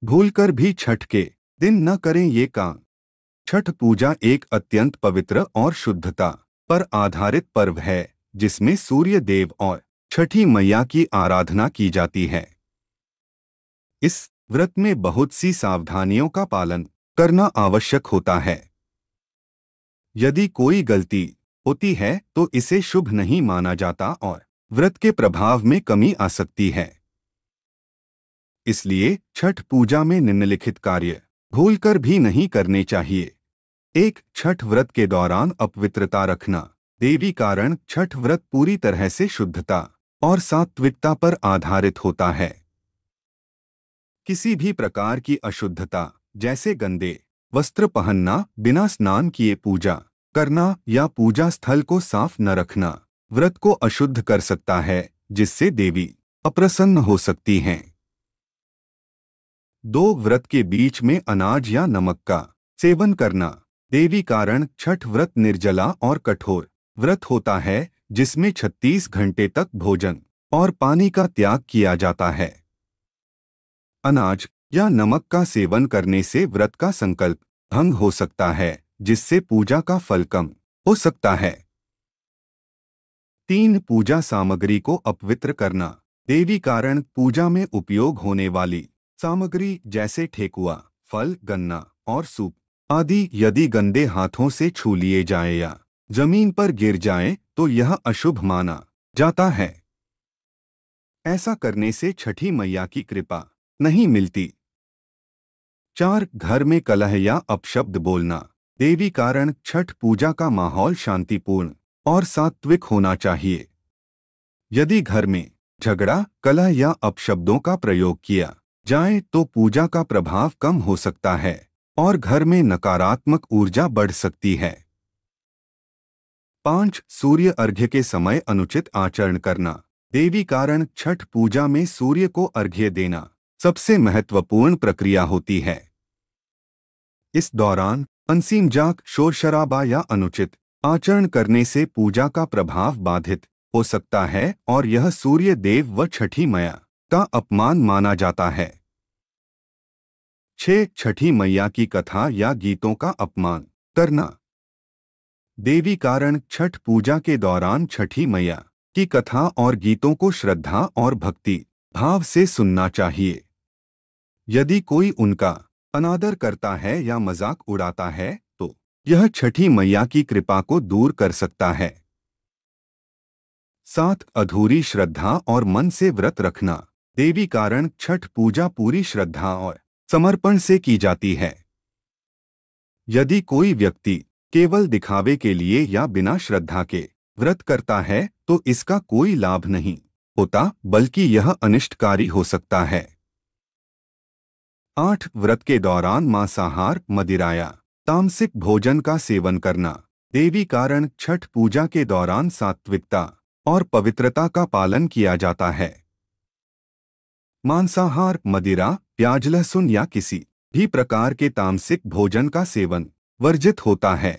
भूलकर भी छठ के दिन न करें ये काम। छठ पूजा एक अत्यंत पवित्र और शुद्धता पर आधारित पर्व है जिसमें सूर्य देव और छठी मैया की आराधना की जाती है। इस व्रत में बहुत सी सावधानियों का पालन करना आवश्यक होता है। यदि कोई गलती होती है तो इसे शुभ नहीं माना जाता और व्रत के प्रभाव में कमी आ सकती है। इसलिए छठ पूजा में निम्नलिखित कार्य भूलकर भी नहीं करने चाहिए। 1. छठ व्रत के दौरान अपवित्रता रखना। देवी कारण छठ व्रत पूरी तरह से शुद्धता और सात्विकता पर आधारित होता है। किसी भी प्रकार की अशुद्धता जैसे गंदे वस्त्र पहनना, बिना स्नान किए पूजा करना या पूजा स्थल को साफ न रखना व्रत को अशुद्ध कर सकता है, जिससे देवी अप्रसन्न हो सकती हैं। 2. व्रत के बीच में अनाज या नमक का सेवन करना। देवी कारण छठ व्रत निर्जला और कठोर व्रत होता है जिसमें 36 घंटे तक भोजन और पानी का त्याग किया जाता है। अनाज या नमक का सेवन करने से व्रत का संकल्प भंग हो सकता है, जिससे पूजा का फल कम हो सकता है। 3. पूजा सामग्री को अपवित्र करना। देवी कारण पूजा में उपयोग होने वाली सामग्री जैसे ठेकुआ, फल, गन्ना और सूप आदि यदि गंदे हाथों से छू लिए जाए या जमीन पर गिर जाएं, तो यह अशुभ माना जाता है। ऐसा करने से छठी मैया की कृपा नहीं मिलती। 4. घर में कलह या अपशब्द बोलना। देवी कारण छठ पूजा का माहौल शांतिपूर्ण और सात्विक होना चाहिए। यदि घर में झगड़ा, कलह या अपशब्दों का प्रयोग किया जाए तो पूजा का प्रभाव कम हो सकता है और घर में नकारात्मक ऊर्जा बढ़ सकती है। 5. सूर्य अर्घ्य के समय अनुचित आचरण करना। देवी कारण छठ पूजा में सूर्य को अर्घ्य देना सबसे महत्वपूर्ण प्रक्रिया होती है। इस दौरान अनसीम जाक, शोर शराबा या अनुचित आचरण करने से पूजा का प्रभाव बाधित हो सकता है और यह सूर्य देव व छठी मैया का अपमान माना जाता है। 6. छठी मैया की कथा या गीतों का अपमान करना। देवी कारण छठ पूजा के दौरान छठी मैया की कथा और गीतों को श्रद्धा और भक्ति भाव से सुनना चाहिए। यदि कोई उनका अनादर करता है या मजाक उड़ाता है तो यह छठी मैया की कृपा को दूर कर सकता है। 7. अधूरी श्रद्धा और मन से व्रत रखना। देवी कारण छठ पूजा पूरी श्रद्धा और समर्पण से की जाती है। यदि कोई व्यक्ति केवल दिखावे के लिए या बिना श्रद्धा के व्रत करता है तो इसका कोई लाभ नहीं होता, बल्कि यह अनिष्टकारी हो सकता है। 8. व्रत के दौरान मांसाहार, मदिरा या तामसिक भोजन का सेवन करना। देवी कारण छठ पूजा के दौरान सात्विकता और पवित्रता का पालन किया जाता है। मांसाहार, मदिरा, प्याज, लहसुन या किसी भी प्रकार के तामसिक भोजन का सेवन वर्जित होता है।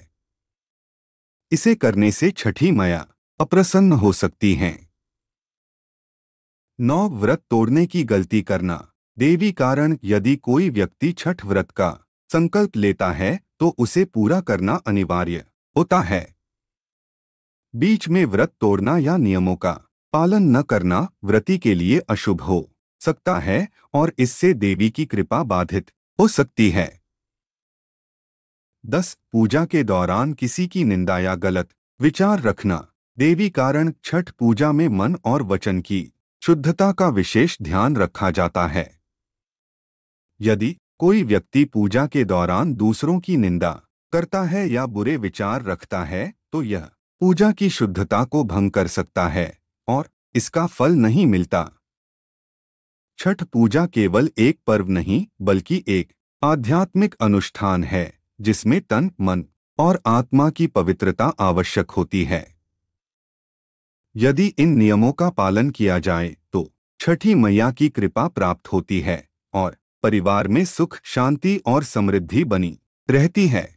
इसे करने से छठी मैया अप्रसन्न हो सकती हैं। 9. व्रत तोड़ने की गलती करना। देवी कारण यदि कोई व्यक्ति छठ व्रत का संकल्प लेता है तो उसे पूरा करना अनिवार्य होता है। बीच में व्रत तोड़ना या नियमों का पालन न करना व्रती के लिए अशुभ हो सकता है और इससे देवी की कृपा बाधित हो सकती है। 10. पूजा के दौरान किसी की निंदा या गलत विचार रखना। देवी कारण छठ पूजा में मन और वचन की शुद्धता का विशेष ध्यान रखा जाता है। यदि कोई व्यक्ति पूजा के दौरान दूसरों की निंदा करता है या बुरे विचार रखता है तो यह पूजा की शुद्धता को भंग कर सकता है और इसका फल नहीं मिलता। छठ पूजा केवल एक पर्व नहीं बल्कि एक आध्यात्मिक अनुष्ठान है जिसमें तन, मन और आत्मा की पवित्रता आवश्यक होती है। यदि इन नियमों का पालन किया जाए तो छठी मैया की कृपा प्राप्त होती है और परिवार में सुख, शांति और समृद्धि बनी रहती है।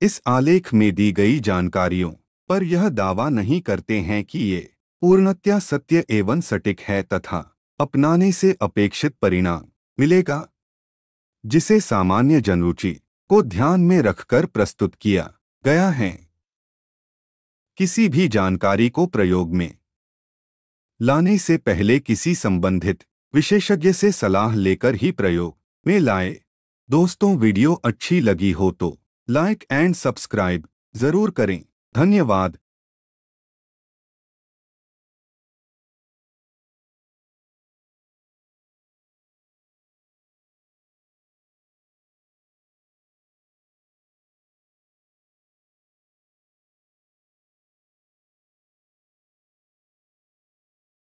इस आलेख में दी गई जानकारियों पर यह दावा नहीं करते हैं कि ये पूर्णतया सत्य एवं सटीक है तथा अपनाने से अपेक्षित परिणाम मिलेगा, जिसे सामान्य जनरुचि को ध्यान में रखकर प्रस्तुत किया गया है। किसी भी जानकारी को प्रयोग में लाने से पहले किसी संबंधित विशेषज्ञ से सलाह लेकर ही प्रयोग में लाए। दोस्तों, वीडियो अच्छी लगी हो तो लाइक एंड सब्सक्राइब जरूर करें। धन्यवाद।